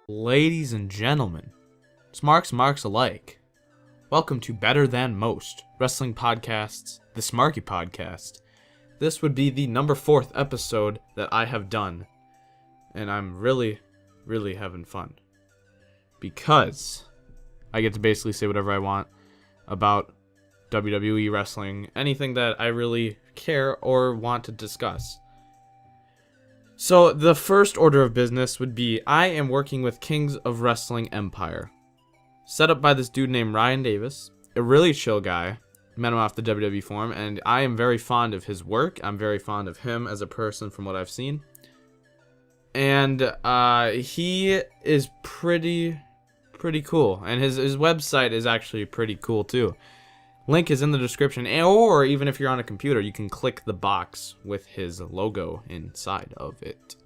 Ladies and gentlemen, smarks alike, welcome to Better Than Most Wrestling Podcasts, the Smarky Podcast. This would be the number 4th episode that I have done, and I'm really having fun, because I get to basically say whatever I want about WWE wrestling, anything that I really care or want to discuss. So the first order of business would be, I am working with Kings of Wrestling Empire, set up by this dude named Ryan Davis, a really chill guy. Met him off the WWE forum, and I am very fond of his work. I'm very fond of him as a person from what I've seen. And he is pretty cool, and his website is actually pretty cool too. Link is in the description, or even if you're on a computer, you can click the box with his logo inside of it.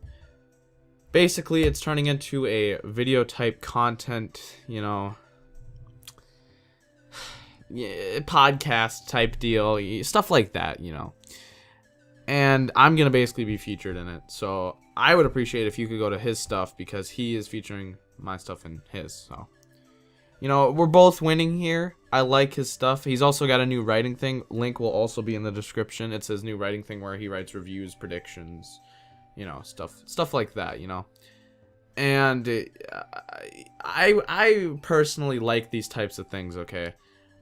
Basically, it's turning into a video type content, podcast type deal, stuff like that, And I'm going to basically be featured in it. So I would appreciate if you could go to his stuff, because he is featuring my stuff in his. So, we're both winning here. I like his stuff. He's also got a new writing thing. Link will also be in the description. It's his new writing thing where he writes reviews, predictions, stuff like that, And I personally like these types of things, okay?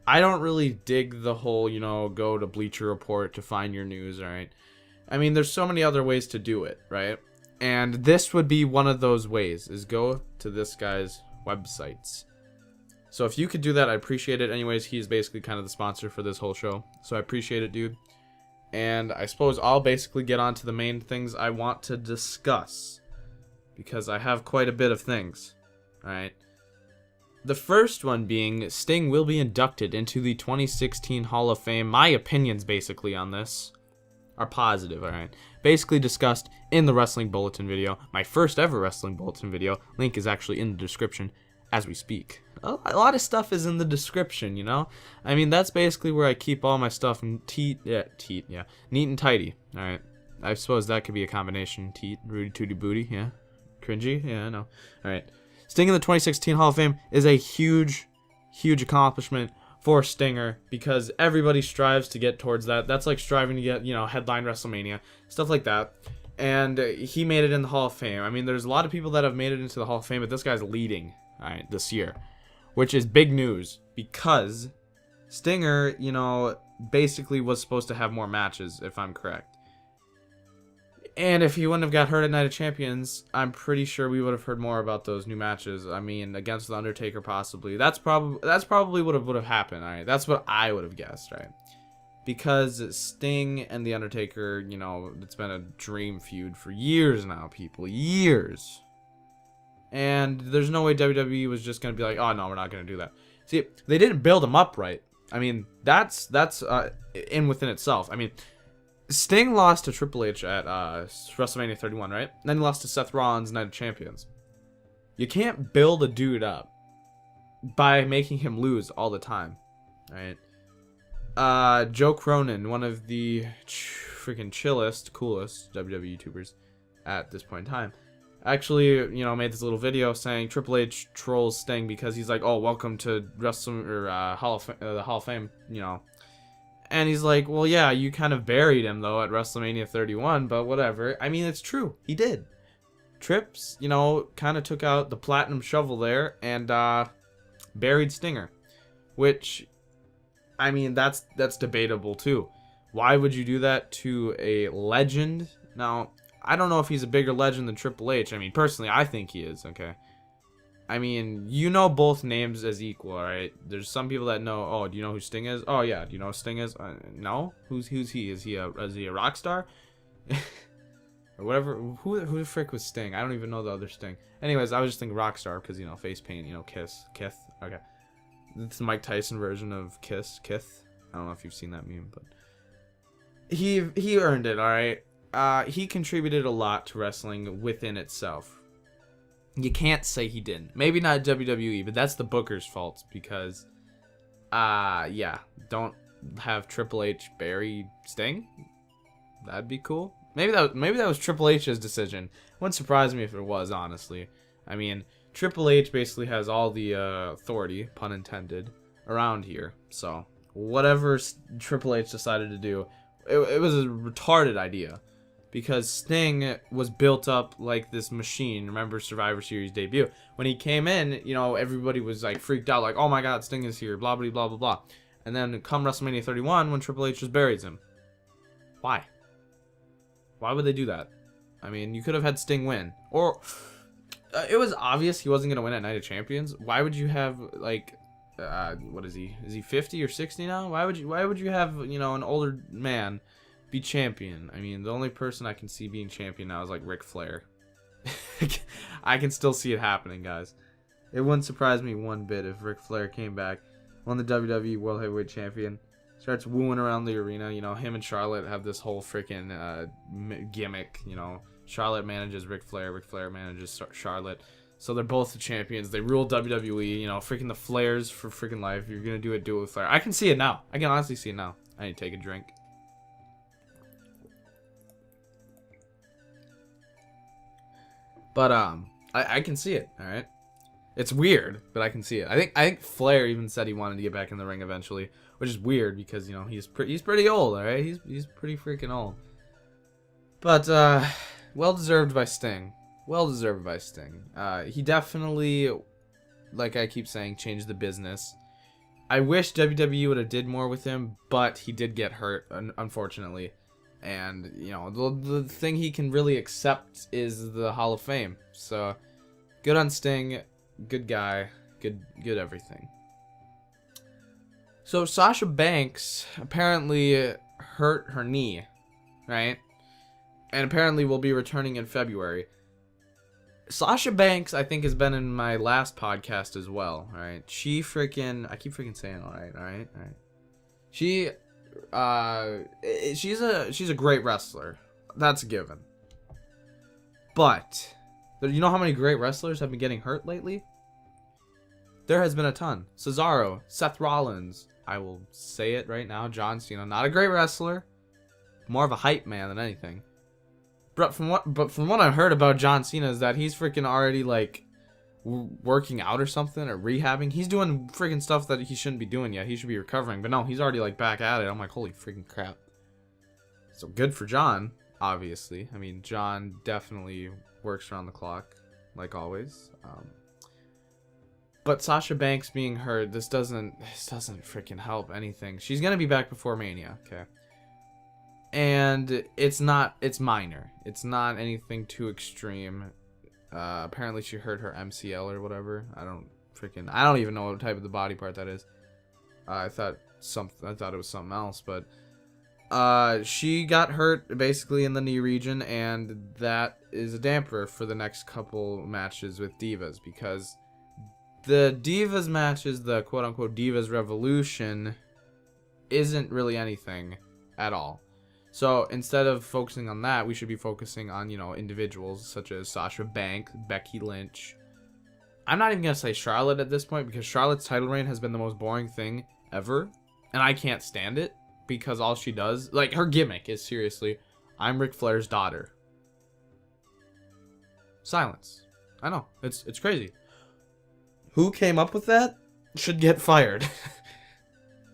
I don't really dig the whole, go to Bleacher Report to find your news, alright? I mean, there's so many other ways to do it, right? And this would be one of those ways, is go to this guy's websites. So if you could do that, I appreciate it. Anyways, he's basically kind of the sponsor for this whole show. So I appreciate it, dude. And I suppose I'll basically get on to the main things I want to discuss, because I have quite a bit of things, alright? The first one being, Sting will be inducted into the 2016 Hall of Fame. My opinions, basically, on this are positive, alright? Basically discussed in the Wrestling Bulletin video. My first ever Wrestling Bulletin video. Link is actually in the description as we speak. A lot of stuff is in the description, I mean, that's basically where I keep all my stuff neat and tidy, alright? I suppose that could be a combination. Teat, Rudy Tooty Booty, yeah. Cringy, yeah, I know. Alright. Sting in the 2016 Hall of Fame is a huge accomplishment for Stinger, because everybody strives to get towards that. That's like striving to get, headline WrestleMania, stuff like that. And he made it in the Hall of Fame. I mean, there's a lot of people that have made it into the Hall of Fame, but this guy's leading, alright, this year, which is big news, because Stinger, basically was supposed to have more matches, if I'm correct. And if he wouldn't have got hurt at Night of Champions, I'm pretty sure we would have heard more about those new matches. I mean, against The Undertaker, possibly. That's probably what would have happened, alright? That's what I would have guessed, right? Because Sting and The Undertaker, it's been a dream feud for years now, people. Years. And there's no way WWE was just going to be like, oh, no, we're not going to do that. See, they didn't build him up right. I mean, that's in within itself. I mean, Sting lost to Triple H at WrestleMania 31, right? Then he lost to Seth Rollins Night of Champions. You can't build a dude up by making him lose all the time, right? Joe Cronin, one of the freaking chillest, coolest WWE YouTubers at this point in time, actually, made this little video saying Triple H trolls Sting because he's like, oh, welcome to the Hall of Fame, And he's like, well, yeah, you kind of buried him, though, at WrestleMania 31, but whatever. I mean, it's true. He did. Trips, kind of took out the platinum shovel there and buried Stinger. Which, I mean, that's debatable, too. Why would you do that to a legend? Now, I don't know if he's a bigger legend than Triple H. I mean, personally, I think he is, okay? I mean, both names as equal, right? There's some people that know, oh, do you know who Sting is? Oh, yeah, do you know who Sting is? No? Who's he? Is he a rock star? Or whatever. Who the frick was Sting? I don't even know the other Sting. Anyways, I was just thinking rock star because, face paint, Kiss. Kith. Okay. It's the Mike Tyson version of Kiss. Kith. I don't know if you've seen that meme, but he earned it, alright? He contributed a lot to wrestling within itself. You can't say he didn't. Maybe not WWE, but that's the booker's fault because, don't have Triple H bury Sting. That'd be cool. Maybe that was Triple H's decision. Wouldn't surprise me if it was, honestly. I mean, Triple H basically has all the authority, pun intended, around here. So whatever Triple H decided to do, it was a retarded idea, because Sting was built up like this machine. Remember Survivor Series debut? When he came in, you know, everybody was like freaked out, like, oh my god, Sting is here, blah blah blah blah blah. And then come WrestleMania 31, when Triple H just buries him. Why? Why would they do that? I mean, you could have had Sting win. Or, it was obvious he wasn't going to win at Night of Champions. Why would you have, like, what is he? Is he 50 or 60 now? Why would you have, you know, an older man be champion? I mean, the only person I can see being champion now is, like, Ric Flair. I can still see it happening, guys. It wouldn't surprise me one bit if Ric Flair came back, won the WWE World Heavyweight Champion, starts wooing around the arena. You know, him and Charlotte have this whole freaking gimmick. You know, Charlotte manages Ric Flair manages Charlotte. So they're both the champions. They rule WWE. You know, freaking the Flairs for freaking life. You're going to do it with Flair. I can see it now. I can honestly see it now. I need to take a drink. But, I can see it, alright? It's weird, but I can see it. I think Flair even said he wanted to get back in the ring eventually, which is weird because, you know, he's pretty old, all right? He's pretty freaking old. But well deserved by Sting. Well deserved by Sting. He definitely, like I keep saying, changed the business. I wish WWE would have did more with him, but he did get hurt, unfortunately. And, you know, the thing he can really accept is the Hall of Fame. So, good on Sting. Good guy, good everything. So Sasha Banks apparently hurt her knee, right? And apparently will be returning in February. Sasha Banks, I think, has been in my last podcast as well, right? She freaking, I keep freaking saying all right. She's a great wrestler. That's a given. But you know how many great wrestlers have been getting hurt lately? There has been a ton. Cesaro, Seth Rollins, I will say it right now, John Cena, not a great wrestler, more of a hype man than anything. But from what I heard about John Cena is that he's freaking already like working out or something, or rehabbing. He's doing freaking stuff that he shouldn't be doing yet. He should be recovering. But no, he's already like back at it. I'm like, holy freaking crap. So good for John, obviously. I mean, John definitely works around the clock, like always. But Sasha Banks being hurt, this doesn't freaking help anything. She's gonna be back before Mania, okay? And it's minor. It's not anything too extreme. Apparently she hurt her MCL or whatever. I don't even know what type of the body part that is. I thought it was something else, but she got hurt basically in the knee region, and that is a damper for the next couple matches with Divas, because the Divas matches, the quote-unquote Divas Revolution, isn't really anything at all. So instead of focusing on that, we should be focusing on, you know, individuals such as Sasha Banks, Becky Lynch. I'm not even going to say Charlotte at this point, because Charlotte's title reign has been the most boring thing ever, and I can't stand it, because all she does, like, her gimmick is seriously, I'm Ric Flair's daughter. Silence. I know, it's crazy. Who came up with that should get fired.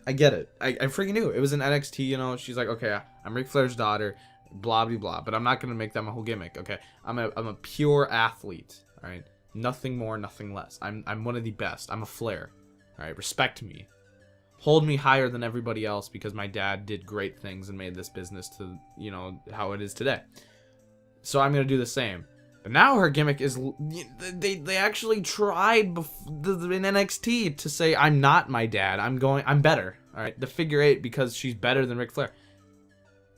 I get it. I freaking knew. It was in NXT, you know. She's like, okay, I'm Ric Flair's daughter, blah, blah, blah. But I'm not going to make that my whole gimmick, okay? I'm a pure athlete, all right? Nothing more, nothing less. I'm one of the best. I'm a Flair, all right? Respect me. Hold me higher than everybody else, because my dad did great things and made this business to, you know, how it is today. So I'm going to do the same. But now her gimmick is, they actually tried in NXT to say, I'm not my dad, I'm better, alright, the figure 8, because she's better than Ric Flair.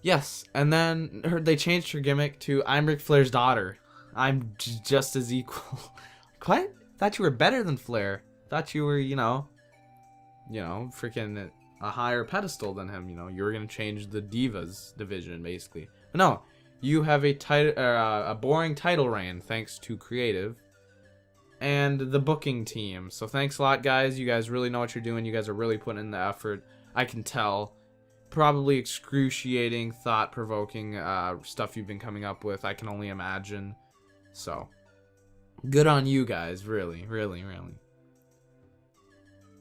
Yes, and then they changed her gimmick to, I'm Ric Flair's daughter, I'm just as equal. What? Thought you were better than Flair. Thought you were, you know, freaking a higher pedestal than him, you know, you were gonna change the Divas division, basically. But no. You have a boring title reign thanks to creative and the booking team. So thanks a lot, guys. You guys really know what you're doing. You guys are really putting in the effort. I can tell. probably excruciating, thought-provoking stuff you've been coming up with. I can only imagine. So, good on you guys, really, really, really.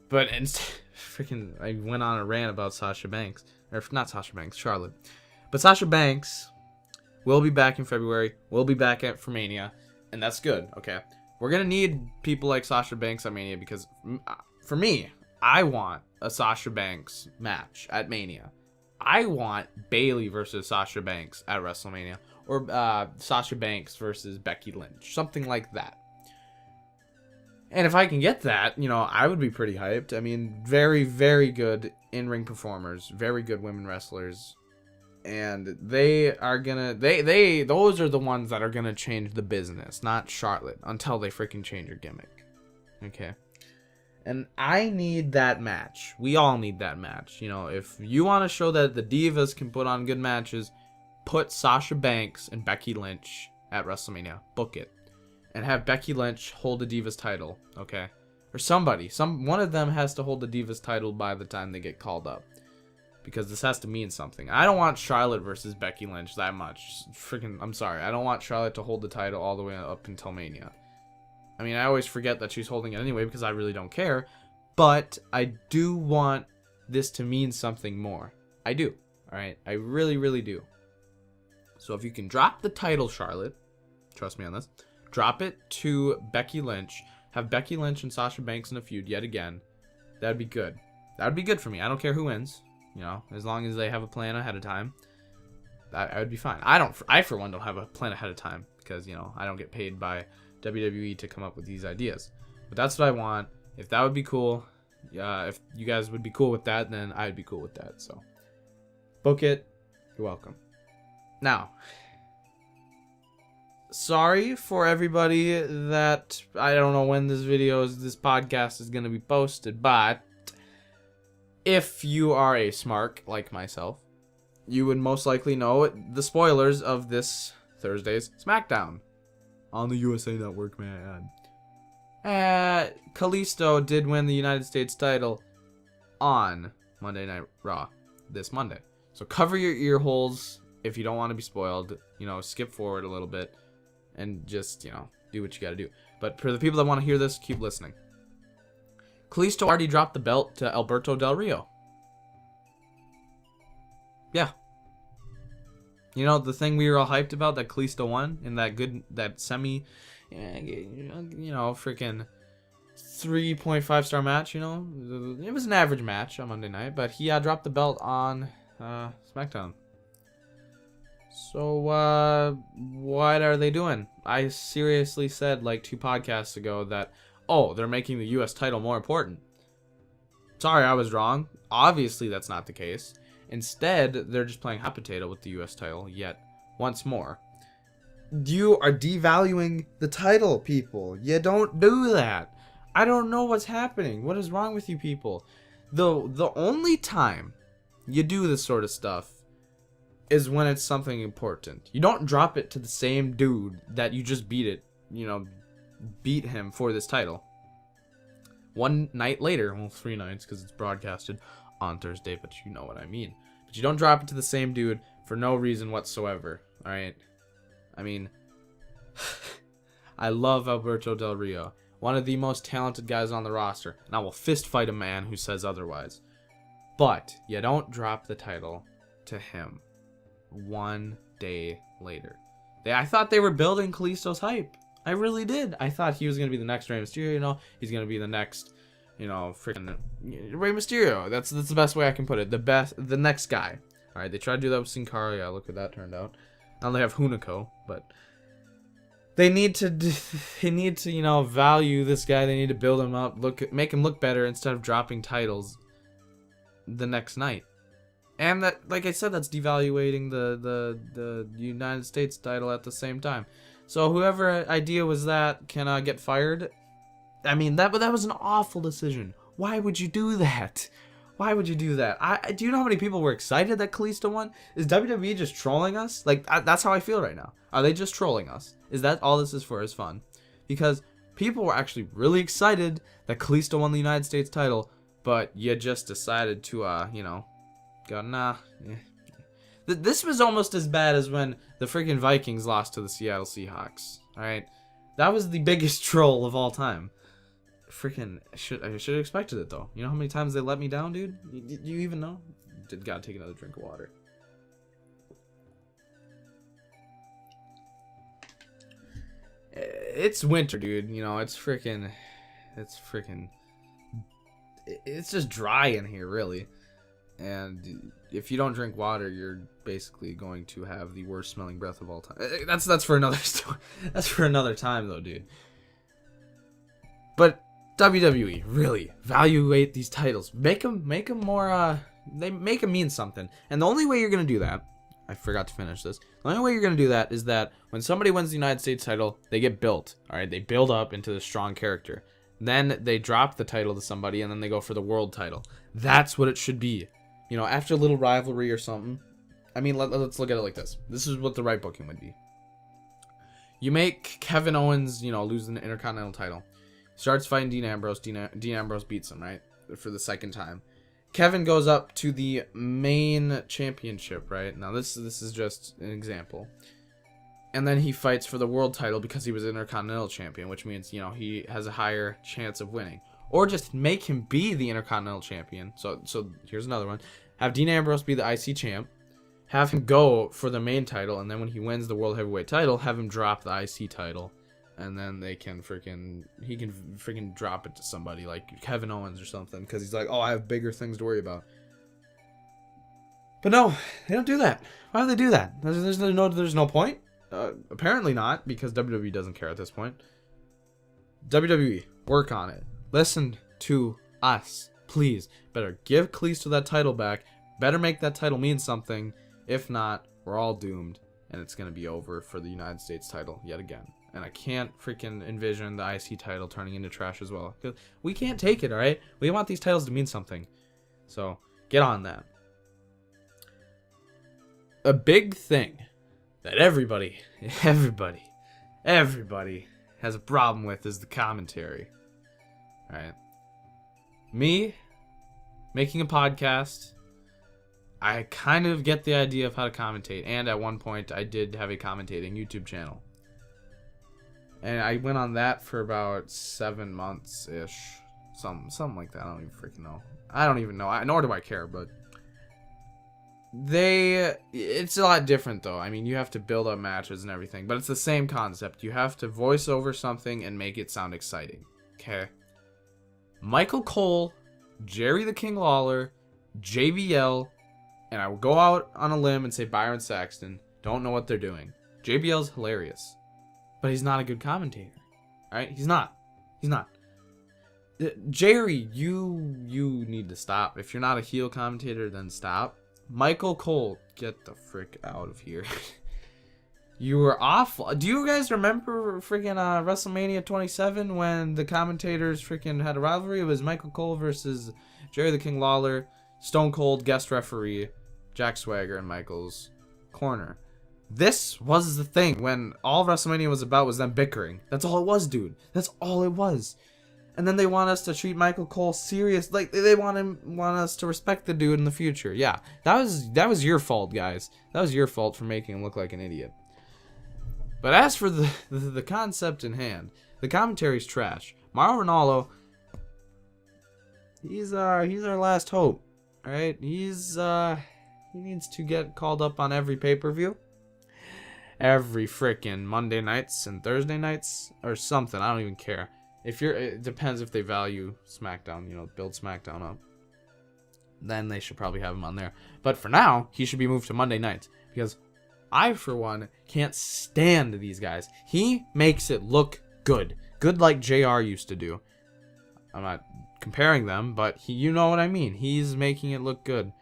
But freaking, I went on a rant about Sasha Banks. Or not Sasha Banks, Charlotte. But Sasha Banks will be back in February. We'll be back for Mania. And that's good, okay? We're going to need people like Sasha Banks at Mania because, for me, I want a Sasha Banks match at Mania. I want Bayley versus Sasha Banks at WrestleMania. Or Sasha Banks versus Becky Lynch. Something like that. And if I can get that, you know, I would be pretty hyped. I mean, very, very good in-ring performers. Very good women wrestlers. And they are gonna... Those are the ones that are gonna change the business. Not Charlotte. Until they freaking change her gimmick. Okay? And I need that match. We all need that match. You know, if you want to show that the Divas can put on good matches, put Sasha Banks and Becky Lynch at WrestleMania. Book it. And have Becky Lynch hold the Divas title, okay? Or somebody. One of them has to hold the Divas title by the time they get called up. Because this has to mean something. I don't want Charlotte versus Becky Lynch that much. Freaking, I'm sorry. I don't want Charlotte to hold the title all the way up until Mania. I mean, I always forget that she's holding it anyway because I really don't care. But I do want this to mean something more. I do. Alright? I really, really do. So if you can drop the title, Charlotte, trust me on this, drop it to Becky Lynch, have Becky Lynch and Sasha Banks in a feud yet again, that'd be good. That would be good for me. I don't care who wins, you know, as long as they have a plan ahead of time, I would be fine. I for one don't have a plan ahead of time because, you know, I don't get paid by WWE to come up with these ideas. But that's what I want. If that would be cool, if you guys would be cool with that, then I'd be cool with that. So, book it. You're welcome. Now, sorry for everybody that I don't know when this podcast is going to be posted, but if you are a smark like myself, you would most likely know the spoilers of this Thursday's SmackDown on the USA Network, man. Kalisto did win the United States title on Monday Night Raw this Monday. So cover your ear holes if you don't want to be spoiled. You know, skip forward a little bit and just, you know, do what you got to do. But for the people that want to hear this, keep listening. Kalisto already dropped the belt to Alberto Del Rio. Yeah. You know, the thing we were all hyped about that Kalisto won in that semi, you know, freaking 3.5 star match, you know. It was an average match on Monday night, but he dropped the belt on SmackDown. So, what are they doing? I seriously said like 2 podcasts ago that, oh, they're making the US title more important. Sorry, I was wrong. Obviously, that's not the case. Instead, they're just playing hot potato with the US title yet once more. You are devaluing the title, people. You don't do that. I don't know what's happening. What is wrong with you people? The only time you do this sort of stuff is when it's something important. You don't drop it to the same dude that you just beat him for this title. One night later, well, 3 nights because it's broadcasted on Thursday, but you know what I mean. But you don't drop it to the same dude for no reason whatsoever, alright? I mean, I love Alberto Del Rio, one of the most talented guys on the roster, and I will fist fight a man who says otherwise. But you don't drop the title to him 1 day later. I thought they were building Kalisto's hype. I really did. I thought he was going to be the next Rey Mysterio, you know. He's going to be the next, you know, freaking Rey Mysterio. That's the best way I can put it. The next guy. All right, they tried to do that with Sin Cara. Yeah, look what that turned out. Now they have Hunico, but they need to, you know, value this guy. They need to build him up, make him look better instead of dropping titles the next night. And that, like I said, that's devaluating the United States title at the same time. So whoever idea was that can get fired. I mean, that was an awful decision. Why would you do that? Why would you do that? Do you know how many people were excited that Kalisto won? Is WWE just trolling us? Like, that's how I feel right now. Are they just trolling us? Is that all this is for, is fun? Because people were actually really excited that Kalisto won the United States title, but you just decided to, you know, go, nah. This was almost as bad as when the freaking Vikings lost to the Seattle Seahawks. All right, that was the biggest troll of all time. Freaking, I should have expected it though. You know how many times they let me down, dude? Do you even know? Gotta take another drink of water. It's winter, dude. You know, it's just dry in here, really. And if you don't drink water, you're basically going to have the worst smelling breath of all time. That's for another story. That's for another time, though, dude. But WWE, really evaluate these titles. Make them more. They make them mean something. And the only way you're gonna do that, I forgot to finish this. The only way you're gonna do that is that when somebody wins the United States title, they get built. All right, they build up into the strong character. Then they drop the title to somebody, and then they go for the world title. That's what it should be. You know, after a little rivalry or something. I mean, let's look at it like this. This is what the right booking would be. You make Kevin Owens, you know, lose the Intercontinental title. Starts fighting Dean Ambrose. Dean Ambrose beats him, right? For the second time. Kevin goes up to the main championship, right? Now, this is just an example. And then he fights for the world title because he was Intercontinental champion, which means, you know, he has a higher chance of winning. Or just make him be the Intercontinental champion. So here's another one. Have Dean Ambrose be the IC champ. Have him go for the main title. And then when he wins the World Heavyweight title, have him drop the IC title. And then he can freaking drop it to somebody like Kevin Owens or something. Because he's like, oh, I have bigger things to worry about. But no, they don't do that. Why do they do that? There's no point. Apparently not, because WWE doesn't care at this point. WWE, work on it. Listen to us, please. Better give Kalisto that title back. Better make that title mean something. If not, we're all doomed, and it's going to be over for the United States title yet again. And I can't freaking envision the IC title turning into trash as well. Because we can't take it, all right? We want these titles to mean something. So, get on that. A big thing that everybody has a problem with is the commentary. Alright. Me, making a podcast, I kind of get the idea of how to commentate. And at one point, I did have a commentating YouTube channel. And I went on that for about 7 months-ish. Something like that. I don't even freaking know. I don't even know. Nor do I care, but... It's a lot different, though. I mean, you have to build up matches and everything. But it's the same concept. You have to voice over something and make it sound exciting. Okay? Michael Cole, Jerry the King Lawler, JBL, and I will go out on a limb and say Byron Saxton don't know what they're doing. JBL's hilarious, but he's not a good commentator. Alright? He's not. Jerry, you need to stop. If you're not a heel commentator, then stop. Michael Cole, get the frick out of here. You were awful. Do you guys remember freaking WrestleMania 27 when the commentators freaking had a rivalry? It was Michael Cole versus Jerry the King Lawler, Stone Cold guest referee, Jack Swagger in Michael's corner. This was the thing when all WrestleMania was about was them bickering. That's all it was, dude. That's all it was. And then they want us to treat Michael Cole serious, like they want us to respect the dude in the future. Yeah, that was your fault, guys. That was your fault for making him look like an idiot. But as for the concept in hand, the commentary's trash. Mauro Ranallo, he's our last hope. All right, he needs to get called up on every pay-per-view, every freaking Monday nights and Thursday nights or something. I don't even care. It depends if they value SmackDown, build SmackDown up. Then they should probably have him on there. But for now, he should be moved to Monday nights because I, for one, can't stand these guys. He makes it look good. Good like JR used to do. I'm not comparing them, but you know what I mean. He's making it look good.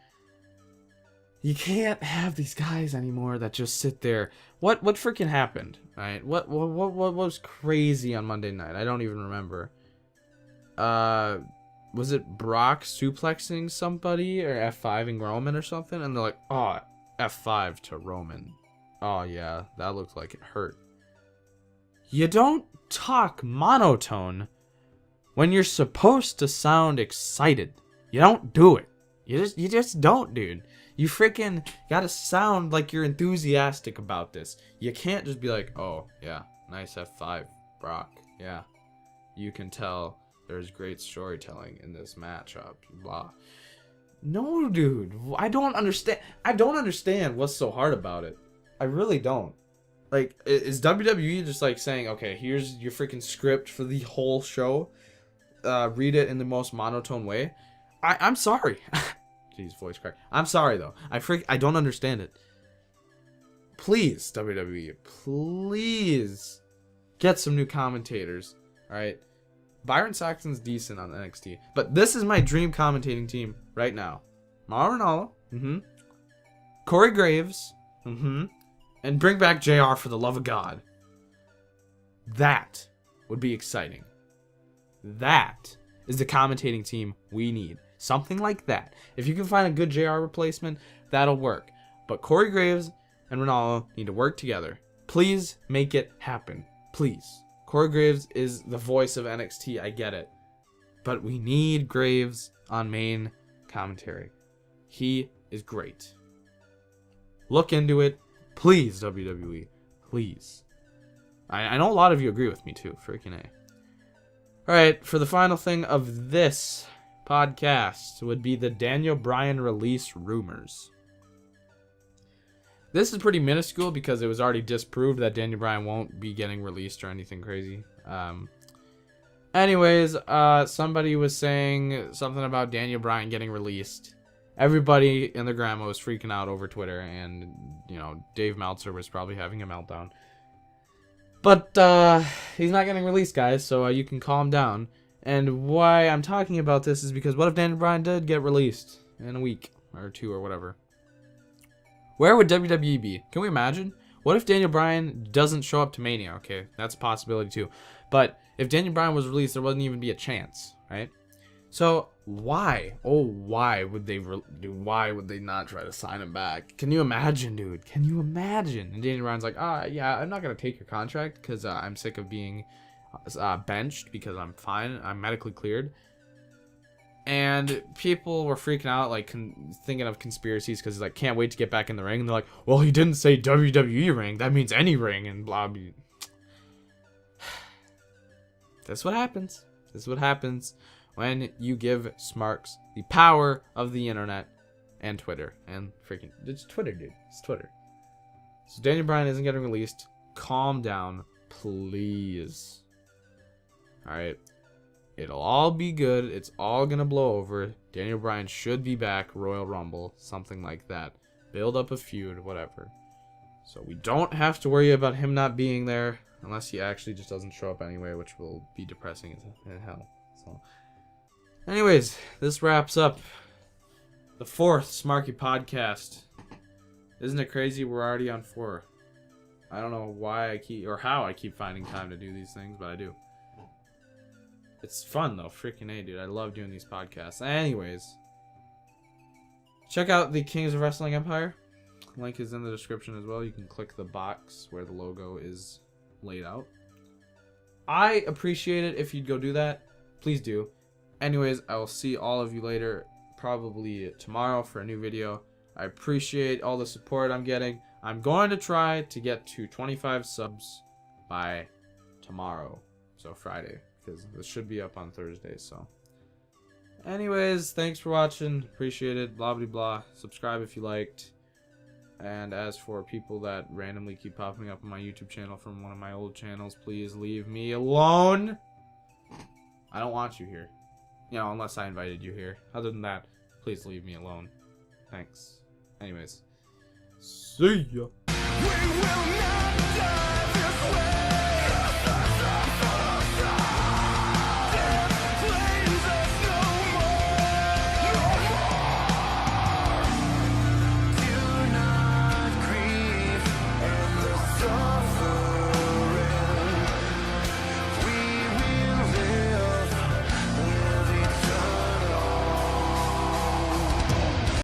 You can't have these guys anymore that just sit there. What freaking happened? Right? What was crazy on Monday night? I don't even remember. Was it Brock suplexing somebody or F5ing Roman or something? And they're like, oh, F5 to Roman. Oh yeah, that looked like it hurt. You don't talk monotone when you're supposed to sound excited. You don't do it. You just don't, dude. You freaking gotta sound like you're enthusiastic about this. You can't just be like, oh, yeah, nice F5, Brock. Yeah, you can tell there's great storytelling in this matchup, blah. No, dude. I don't understand what's so hard about it. I really don't. Like, is WWE just like saying, okay, here's your freaking script for the whole show. Read it in the most monotone way. I'm sorry. Jeez, voice crack. I'm sorry though. I don't understand it. Please, WWE, please get some new commentators. All right. Byron Saxton's decent on NXT, but this is my dream commentating team right now. Mauro Ranallo, Corey Graves, and bring back JR for the love of God. That would be exciting. That is the commentating team we need. Something like that. If you can find a good JR replacement, that'll work. But Corey Graves and Ranallo need to work together. Please make it happen. Please. Corey Graves is the voice of NXT. I get it. But we need Graves on main commentary. He is great. Look into it. Please, WWE. Please. I know a lot of you agree with me too. Freaking A. Alright, for the final thing of this podcast would be the Daniel Bryan release rumors. This is pretty minuscule because it was already disproved that Daniel Bryan won't be getting released or anything crazy. Anyways, somebody was saying something about Daniel Bryan getting released. Everybody in the grandma was freaking out over Twitter, and, you know, Dave Meltzer was probably having a meltdown. But he's not getting released, guys, so you can calm down. And why I'm talking about this is because what if Daniel Bryan did get released in a week or two or whatever? Where would WWE be? Can we imagine? What if Daniel Bryan doesn't show up to Mania? Okay, that's a possibility too. But if Daniel Bryan was released, there wouldn't even be a chance, right? So why? Oh, why would they not try to sign him back? Can you imagine, dude? Can you imagine? And Daniel Bryan's like, yeah, I'm not gonna take your contract because I'm sick of being benched because I'm fine. I'm medically cleared. And people were freaking out, like thinking of conspiracies because like can't wait to get back in the ring. And they're like, well, he didn't say WWE ring. That means any ring and blah blah. That's what happens. This is what happens when you give Smarks the power of the internet and Twitter and freaking it's Twitter, dude. It's Twitter. So Daniel Bryan isn't getting released. Calm down, please. All right. It'll all be good. It's all going to blow over. Daniel Bryan should be back. Royal Rumble. Something like that. Build up a feud. Whatever. So we don't have to worry about him not being there. Unless he actually just doesn't show up anyway. Which will be depressing as hell. So, anyways. This wraps up the 4th Smarky Podcast. Isn't it crazy? We're already on 4. I don't know why I keep... Or how I keep finding time to do these things. But I do. It's fun though, freaking A, dude. I love doing these podcasts. Anyways, check out the Kings of Wrestling Empire. Link is in the description as well. You can click the box where the logo is laid out. I appreciate it if you'd go do that. Please do. Anyways, I will see all of you later, probably tomorrow for a new video. I appreciate all the support I'm getting. I'm going to try to get to 25 subs by tomorrow, so Friday. Because this should be up on Thursday, so. Anyways, thanks for watching. Appreciate it. Blah, blah, blah. Subscribe if you liked. And as for people that randomly keep popping up on my YouTube channel from one of my old channels, please leave me alone. I don't want you here. You know, unless I invited you here. Other than that, please leave me alone. Thanks. Anyways. See ya.